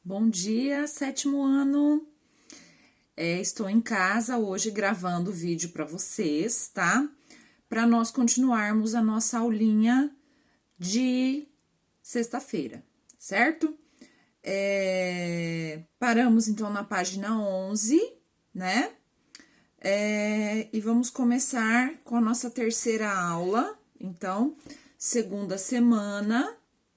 Bom dia, sétimo ano. Estou em casa hoje gravando o vídeo para vocês, tá? Para nós continuarmos a nossa aulinha de sexta-feira, certo? Paramos então na página 11, né? E vamos começar com a nossa terceira aula. Então, segunda semana,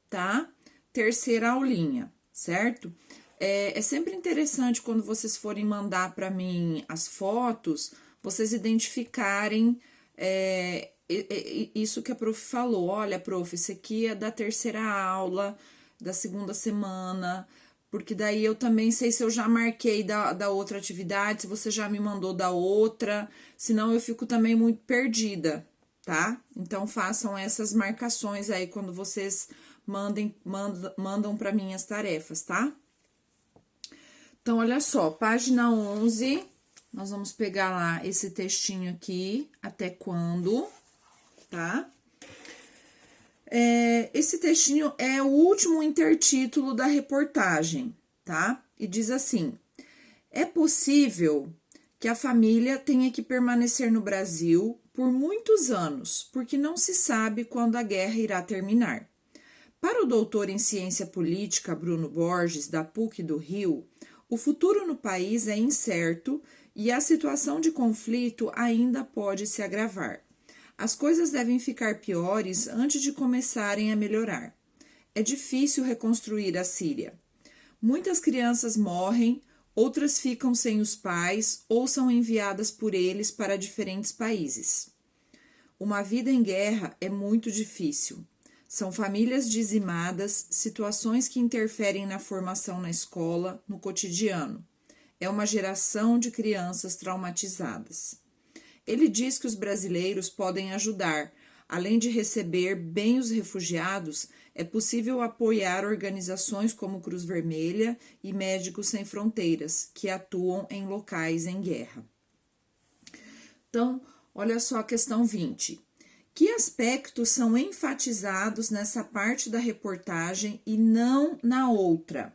tá? Terceira aulinha, certo? É sempre interessante quando vocês forem mandar para mim as fotos, vocês identificarem isso que a prof falou. Olha, prof, esse aqui é da terceira aula, da segunda semana, porque daí eu também sei se eu já marquei da outra atividade, se você já me mandou da outra, senão eu fico também muito perdida, tá? Então façam essas marcações aí quando vocês mandam para mim as tarefas, tá? Então, olha só, página 11, nós vamos pegar lá esse textinho aqui, até quando, tá? Esse textinho é o último intertítulo da reportagem, tá? E diz assim: é possível que a família tenha que permanecer no Brasil por muitos anos, porque não se sabe quando a guerra irá terminar. Para o doutor em ciência política Bruno Borges, da PUC do Rio, o futuro no país é incerto e a situação de conflito ainda pode se agravar. As coisas devem ficar piores antes de começarem a melhorar. É difícil reconstruir a Síria. Muitas crianças morrem, outras ficam sem os pais ou são enviadas por eles para diferentes países. Uma vida em guerra é muito difícil. São famílias dizimadas, situações que interferem na formação na escola, no cotidiano. É uma geração de crianças traumatizadas. Ele diz que os brasileiros podem ajudar. Além de receber bem os refugiados, é possível apoiar organizações como Cruz Vermelha e Médicos Sem Fronteiras, que atuam em locais em guerra. Então, olha só a questão 20. Que aspectos são enfatizados nessa parte da reportagem e não na outra?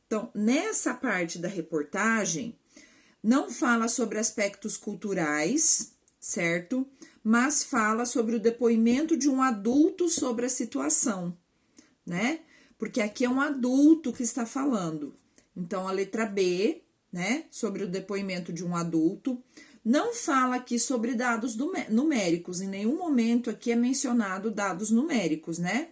Então, nessa parte da reportagem, não fala sobre aspectos culturais, certo? Mas fala sobre o depoimento de um adulto sobre a situação, né? Porque aqui é um adulto que está falando. Então, a letra B, né? Sobre o depoimento de um adulto. Não fala aqui sobre dados numéricos, em nenhum momento aqui é mencionado dados numéricos, né?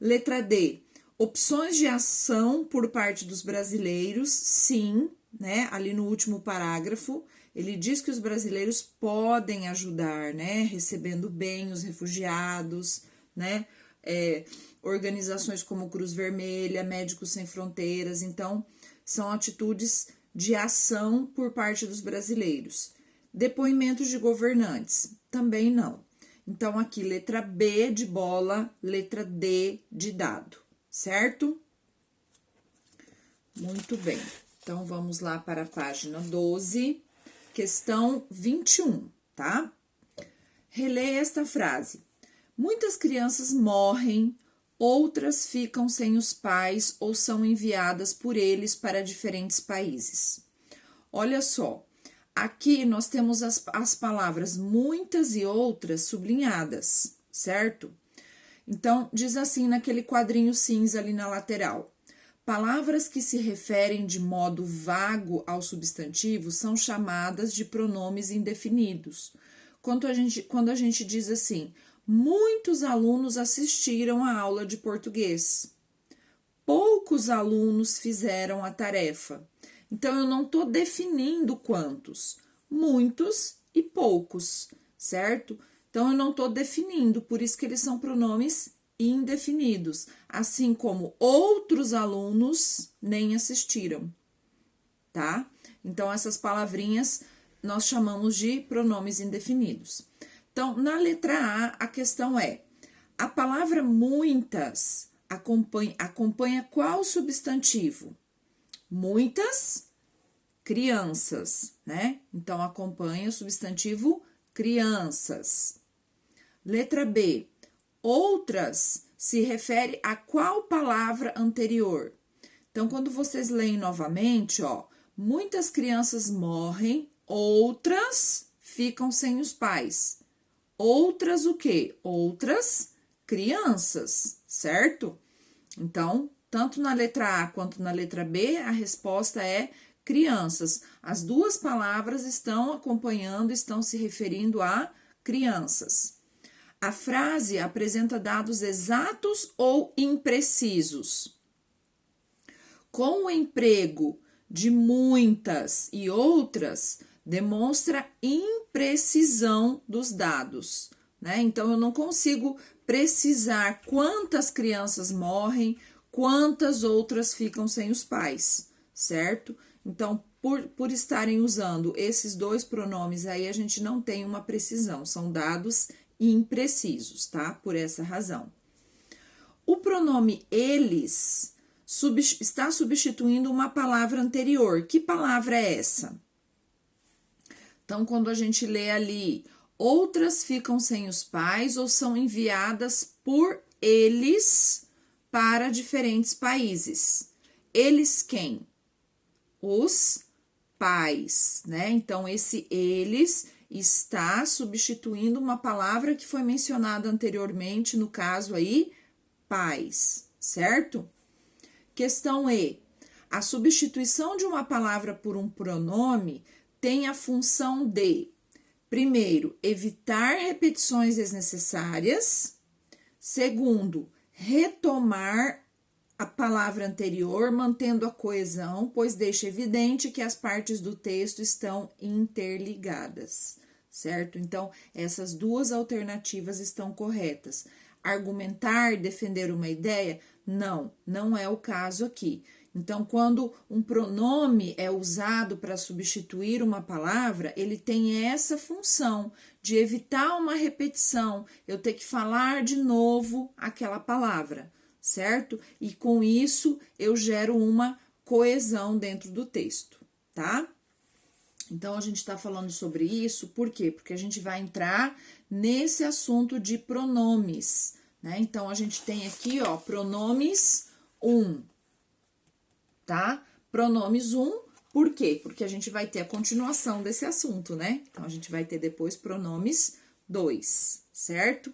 Letra D, opções de ação por parte dos brasileiros, sim, né? Ali no último parágrafo, ele diz que os brasileiros podem ajudar, né? Recebendo bem os refugiados, né? Organizações como Cruz Vermelha, Médicos Sem Fronteiras, então, são atitudes de ação por parte dos brasileiros. Depoimentos de governantes, também não. Então, aqui, letra B de bola, letra D de dado, certo? Muito bem. Então, vamos lá para a página 12, questão 21, tá? Releia esta frase. Muitas crianças morrem, outras ficam sem os pais ou são enviadas por eles para diferentes países. Olha só. Aqui nós temos as palavras muitas e outras sublinhadas, certo? Então, diz assim naquele quadrinho cinza ali na lateral. Palavras que se referem de modo vago ao substantivo são chamadas de pronomes indefinidos. Quando a gente diz assim, muitos alunos assistiram à aula de português. Poucos alunos fizeram a tarefa. Então, eu não estou definindo quantos, muitos e poucos, certo? Então, eu não estou definindo, por isso que eles são pronomes indefinidos, assim como outros alunos nem assistiram, tá? Então, essas palavrinhas nós chamamos de pronomes indefinidos. Então, na letra A questão é, a palavra muitas acompanha qual substantivo? Muitas crianças, né? Então, acompanha o substantivo crianças. Letra B. Outras se refere a qual palavra anterior? Então, quando vocês leem novamente, ó, muitas crianças morrem, outras ficam sem os pais. Outras o quê? Outras crianças, certo? Então, tanto na letra A quanto na letra B, a resposta é crianças. As duas palavras estão acompanhando, estão se referindo a crianças. A frase apresenta dados exatos ou imprecisos. Com o emprego de muitas e outras, demonstra imprecisão dos dados, né? Então, eu não consigo precisar quantas crianças morrem, quantas outras ficam sem os pais, certo? Então, por estarem usando esses dois pronomes aí, a gente não tem uma precisão, são dados imprecisos, tá? Por essa razão. O pronome eles está substituindo uma palavra anterior. Que palavra é essa? Então, quando a gente lê ali, outras ficam sem os pais ou são enviadas por eles para diferentes países. Eles quem? Os pais, né? Então, esse eles está substituindo uma palavra que foi mencionada anteriormente, no caso aí, pais, certo? Questão E. A substituição de uma palavra por um pronome tem a função de, primeiro, evitar repetições desnecessárias. Segundo, retomar a palavra anterior, mantendo a coesão, pois deixa evidente que as partes do texto estão interligadas, certo? Então, essas duas alternativas estão corretas. Argumentar, defender uma ideia? Não, não é o caso aqui. Então, quando um pronome é usado para substituir uma palavra, ele tem essa função de evitar uma repetição, eu ter que falar de novo aquela palavra, certo? E com isso eu gero uma coesão dentro do texto, tá? Então, a gente está falando sobre isso, por quê? Porque a gente vai entrar nesse assunto de pronomes, né? Então, a gente tem aqui, ó, pronomes tá? Pronomes por quê? Porque a gente vai ter a continuação desse assunto, né? Então, a gente vai ter depois pronomes 2, certo?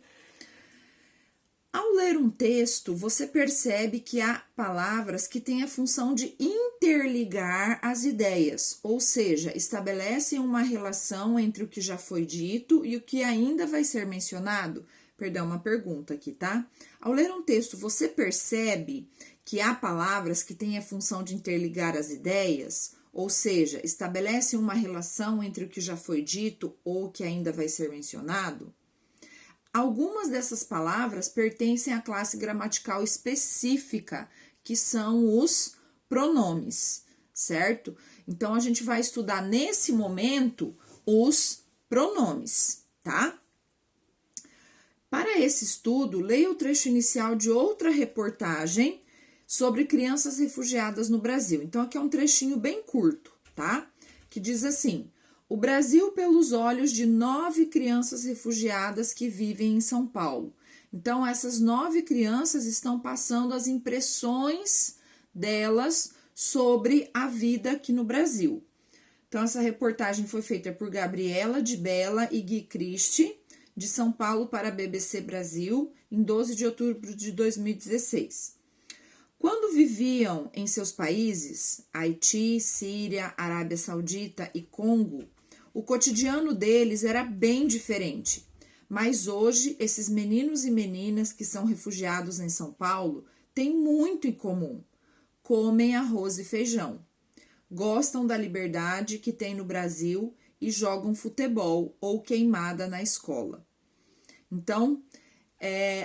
Ao ler um texto, você percebe que há palavras que têm a função de interligar as ideias, ou seja, estabelecem uma relação entre o que já foi dito e o que ainda vai ser mencionado. Perdão, uma pergunta aqui, tá? Ao ler um texto, você percebe que há palavras que têm a função de interligar as ideias, ou seja, estabelecem uma relação entre o que já foi dito ou o que ainda vai ser mencionado? Algumas dessas palavras pertencem à classe gramatical específica, que são os pronomes, certo? Então, a gente vai estudar nesse momento os pronomes, tá? Para esse estudo, leia o trecho inicial de outra reportagem sobre crianças refugiadas no Brasil. Então, aqui é um trechinho bem curto, tá? Que diz assim: o Brasil pelos olhos de 9 crianças refugiadas que vivem em São Paulo. Então, essas 9 crianças estão passando as impressões delas sobre a vida aqui no Brasil. Então, essa reportagem foi feita por Gabriela de Bella e Gui Christie, de São Paulo para a BBC Brasil, em 12 de outubro de 2016. Quando viviam em seus países, Haiti, Síria, Arábia Saudita e Congo, o cotidiano deles era bem diferente. Mas hoje, esses meninos e meninas que são refugiados em São Paulo têm muito em comum. Comem arroz e feijão. Gostam da liberdade que tem no Brasil e jogam futebol ou queimada na escola. Então,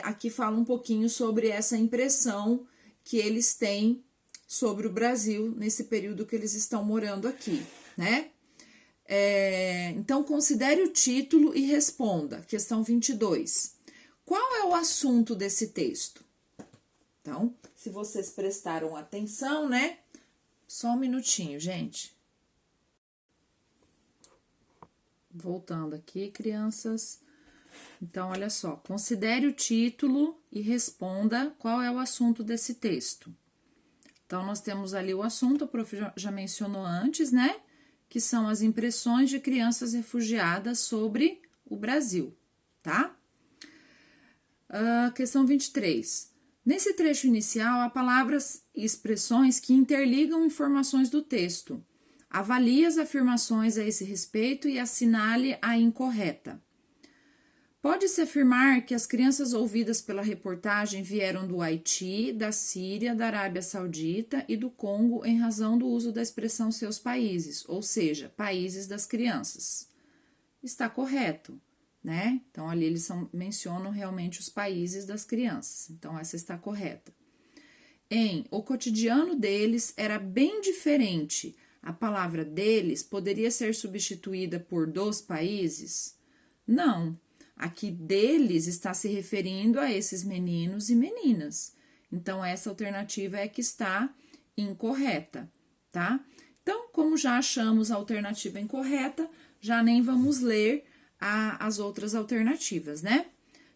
aqui fala um pouquinho sobre essa impressão que eles têm sobre o Brasil nesse período que eles estão morando aqui, né? Então, considere o título e responda. Questão 22. Qual é o assunto desse texto? Então, se vocês prestaram atenção, né? Só um minutinho, gente. Voltando aqui, crianças. Então, olha só. Considere o título e responda qual é o assunto desse texto. Então, nós temos ali o assunto, a prof já mencionou antes, né? Que são as impressões de crianças refugiadas sobre o Brasil, tá? Questão 23. Nesse trecho inicial, há palavras e expressões que interligam informações do texto. Avalie as afirmações a esse respeito e assinale a incorreta. Pode-se afirmar que as crianças ouvidas pela reportagem vieram do Haiti, da Síria, da Arábia Saudita e do Congo em razão do uso da expressão seus países, ou seja, países das crianças. Está correto, né? Então, ali eles mencionam realmente os países das crianças. Então, essa está correta. O cotidiano deles era bem diferente. A palavra deles poderia ser substituída por dos países? Não. Aqui deles está se referindo a esses meninos e meninas. Então, essa alternativa é que está incorreta, tá? Então, como já achamos a alternativa incorreta, já nem vamos ler as outras alternativas, né?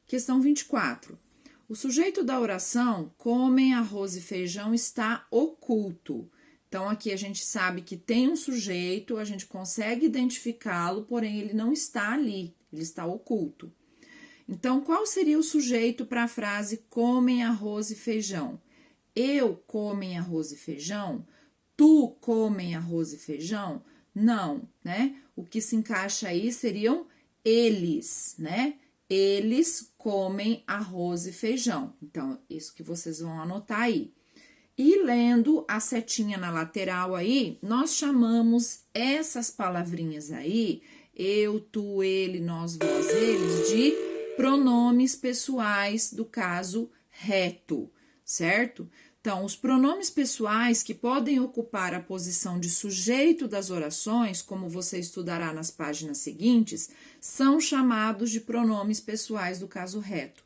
Questão 24. O sujeito da oração, comem arroz e feijão, está oculto. Então, aqui a gente sabe que tem um sujeito, a gente consegue identificá-lo, porém ele não está ali, ele está oculto. Então, qual seria o sujeito para a frase comem arroz e feijão? Eu comem arroz e feijão? Tu comem arroz e feijão? Não, né? O que se encaixa aí seriam eles, né? Eles comem arroz e feijão. Então, isso que vocês vão anotar aí. E lendo a setinha na lateral aí, nós chamamos essas palavrinhas aí, eu, tu, ele, nós, vós, eles, de pronomes pessoais do caso reto, certo? Então, os pronomes pessoais que podem ocupar a posição de sujeito das orações, como você estudará nas páginas seguintes, são chamados de pronomes pessoais do caso reto.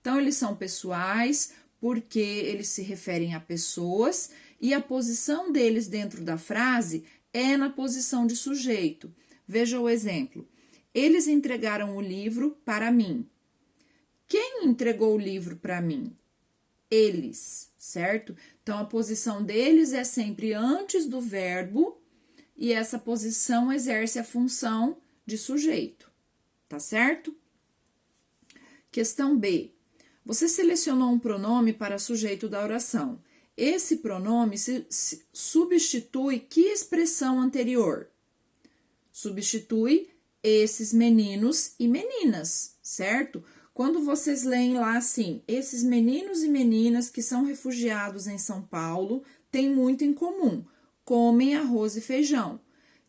Então, eles são pessoais porque eles se referem a pessoas e a posição deles dentro da frase é na posição de sujeito. Veja o exemplo. Eles entregaram o livro para mim. Quem entregou o livro para mim? Eles, certo? Então, a posição deles é sempre antes do verbo e essa posição exerce a função de sujeito, tá certo? Questão B. Você selecionou um pronome para sujeito da oração. Esse pronome substitui que expressão anterior? Substitui esses meninos e meninas, certo? Quando vocês leem lá assim, esses meninos e meninas que são refugiados em São Paulo têm muito em comum, comem arroz e feijão.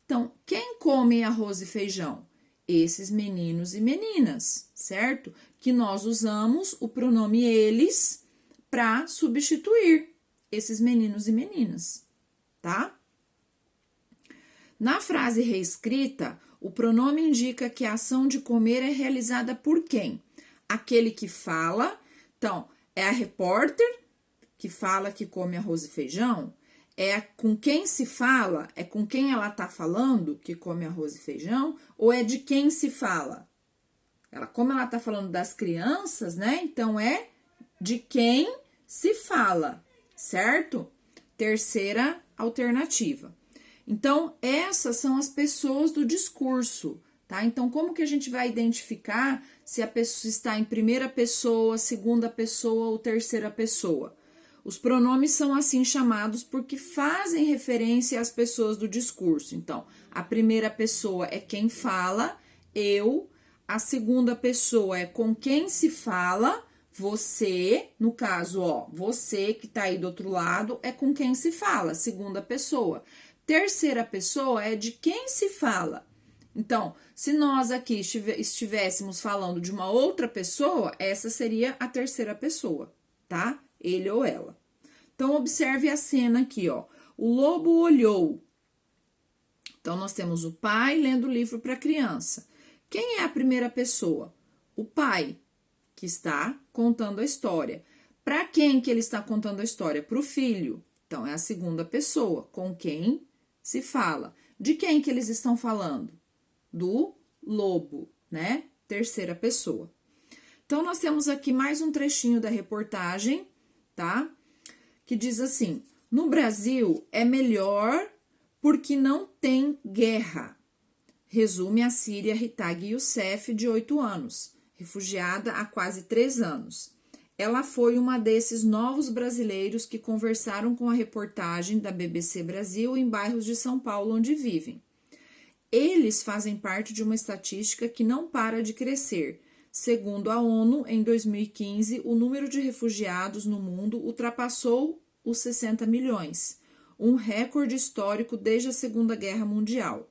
Então, quem come arroz e feijão? Esses meninos e meninas, certo? Que nós usamos o pronome eles para substituir esses meninos e meninas, tá? Na frase reescrita, o pronome indica que a ação de comer é realizada por quem? Aquele que fala, então, é a repórter que fala que come arroz e feijão? É com quem se fala? É com quem ela tá falando que come arroz e feijão? Ou é de quem se fala? Como ela tá falando das crianças, né? Então, é de quem se fala, certo? Terceira alternativa. Então, essas são as pessoas do discurso, tá? Então, como que a gente vai identificar se a pessoa está em primeira pessoa, segunda pessoa ou terceira pessoa? Os pronomes são assim chamados porque fazem referência às pessoas do discurso. Então, a primeira pessoa é quem fala, eu. A segunda pessoa é com quem se fala, você. No caso, ó, você que tá aí do outro lado é com quem se fala, segunda pessoa. Terceira pessoa é de quem se fala. Então, se nós aqui estivéssemos falando de uma outra pessoa, essa seria a terceira pessoa, tá? Ele ou ela. Então, observe a cena aqui, ó. O lobo olhou. Então, nós temos o pai lendo o livro para a criança. Quem é a primeira pessoa? O pai, que está contando a história. Para quem que ele está contando a história? Para o filho. Então, é a segunda pessoa, com quem se fala. De quem que eles estão falando? Do lobo, né? Terceira pessoa. Então, nós temos aqui mais um trechinho da reportagem, tá? Que diz assim: No Brasil, é melhor porque não tem guerra. Resume a Síria Ritag Youssef, de 8 anos, refugiada há quase 3 anos. Ela foi uma desses novos brasileiros que conversaram com a reportagem da BBC Brasil em bairros de São Paulo onde vivem. Eles fazem parte de uma estatística que não para de crescer. Segundo a ONU, em 2015, o número de refugiados no mundo ultrapassou os 60 milhões, um recorde histórico desde a Segunda Guerra Mundial.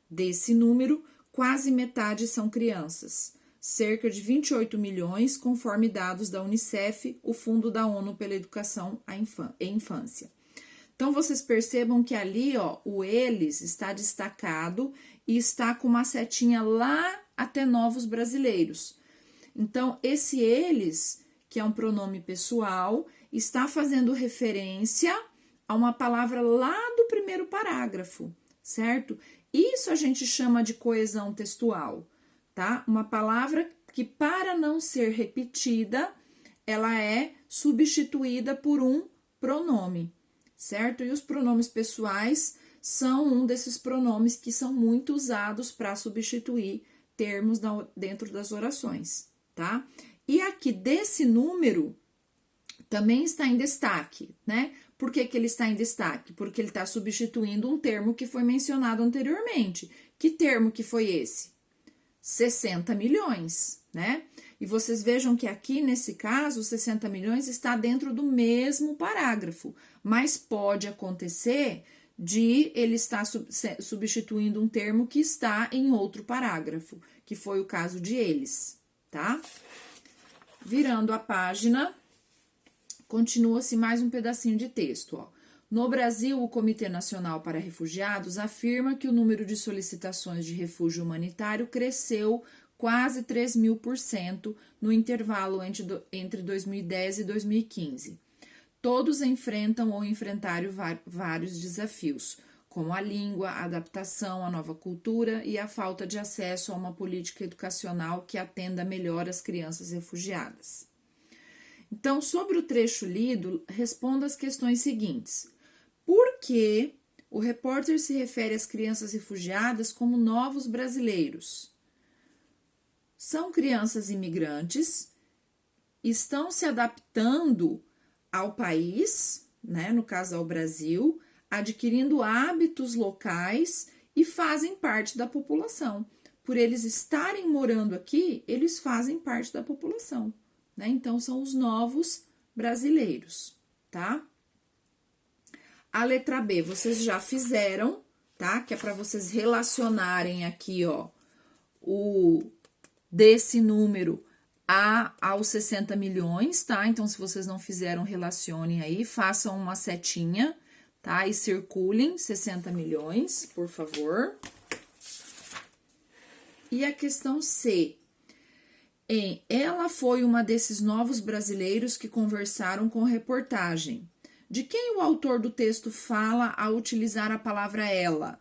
Desse número, quase metade são crianças, cerca de 28 milhões, conforme dados da Unicef, o Fundo da ONU pela Educação e Infância. Então, vocês percebam que ali, ó, o eles está destacado e está com uma setinha lá até novos brasileiros. Então, esse eles, que é um pronome pessoal, está fazendo referência a uma palavra lá do primeiro parágrafo, certo? Isso a gente chama de coesão textual, tá? Uma palavra que, para não ser repetida, ela é substituída por um pronome, certo? E os pronomes pessoais são um desses pronomes que são muito usados para substituir termos dentro das orações, tá? E aqui desse número também está em destaque, né? Por que que ele está em destaque? Porque ele está substituindo um termo que foi mencionado anteriormente. Que termo que foi esse? 60 milhões, né? E vocês vejam que aqui, nesse caso, 60 milhões está dentro do mesmo parágrafo, mas pode acontecer de ele estar substituindo um termo que está em outro parágrafo, que foi o caso de eles, tá? Virando a página, continua-se mais um pedacinho de texto, ó. No Brasil, o Comitê Nacional para Refugiados afirma que o número de solicitações de refúgio humanitário cresceu quase 3.000% no intervalo entre 2010 e 2015. Todos enfrentam ou enfrentaram vários desafios, como a língua, a adaptação à nova cultura e a falta de acesso a uma política educacional que atenda melhor as crianças refugiadas. Então, sobre o trecho lido, responda as questões seguintes. Por que o repórter se refere às crianças refugiadas como novos brasileiros? São crianças imigrantes, estão se adaptando ao país, né, no caso ao Brasil, adquirindo hábitos locais e fazem parte da população. Por eles estarem morando aqui, eles fazem parte da população, né? Então, são os novos brasileiros, tá? A letra B, vocês já fizeram, tá? Que é para vocês relacionarem aqui, ó, o desse número aos 60 milhões, tá? Então, se vocês não fizeram, relacionem aí, façam uma setinha, tá? E circulem 60 milhões, por favor. E a questão C. Ela foi uma desses novos brasileiros que conversaram com a reportagem. De quem o autor do texto fala ao utilizar a palavra ela?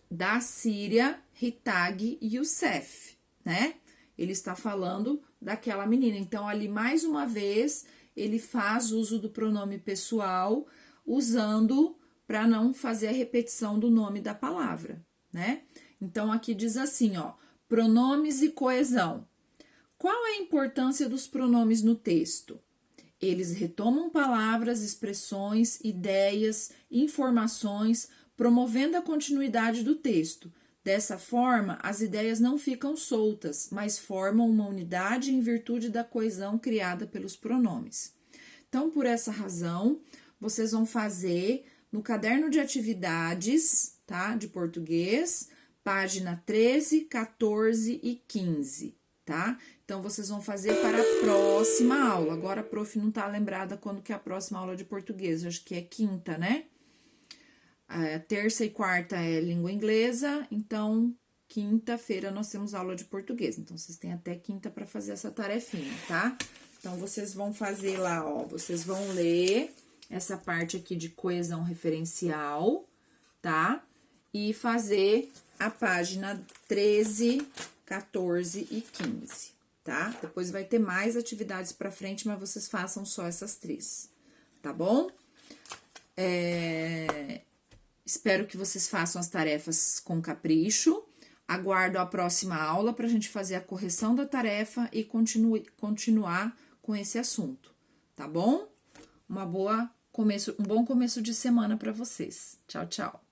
Da Síria Ritag Youssef, né? Ele está falando daquela menina. Então, ali, mais uma vez, ele faz uso do pronome pessoal, usando para não fazer a repetição do nome da palavra, né? Então, aqui diz assim, ó, pronomes e coesão. Qual é a importância dos pronomes no texto? Eles retomam palavras, expressões, ideias, informações, promovendo a continuidade do texto. Dessa forma, as ideias não ficam soltas, mas formam uma unidade em virtude da coesão criada pelos pronomes. Então, por essa razão, vocês vão fazer no caderno de atividades, tá? De português, página 13, 14 e 15, tá? Então, vocês vão fazer para a próxima aula. Agora, a prof não tá lembrada quando que é a próxima aula de português. Eu acho que é quinta, né? A terça e quarta é língua inglesa. Então, quinta-feira nós temos aula de português. Então, vocês têm até quinta para fazer essa tarefinha, tá? Então, vocês vão fazer lá, ó. Vocês vão ler essa parte aqui de coesão referencial, tá? E fazer a página 13, 14 e 15, tá? Depois vai ter mais atividades para frente, mas vocês façam só essas 3. tá bom? Espero que vocês façam as tarefas com capricho. Aguardo a próxima aula para a gente fazer a correção da tarefa e continuar com esse assunto, tá bom? Um bom começo de semana para vocês. Tchau, tchau.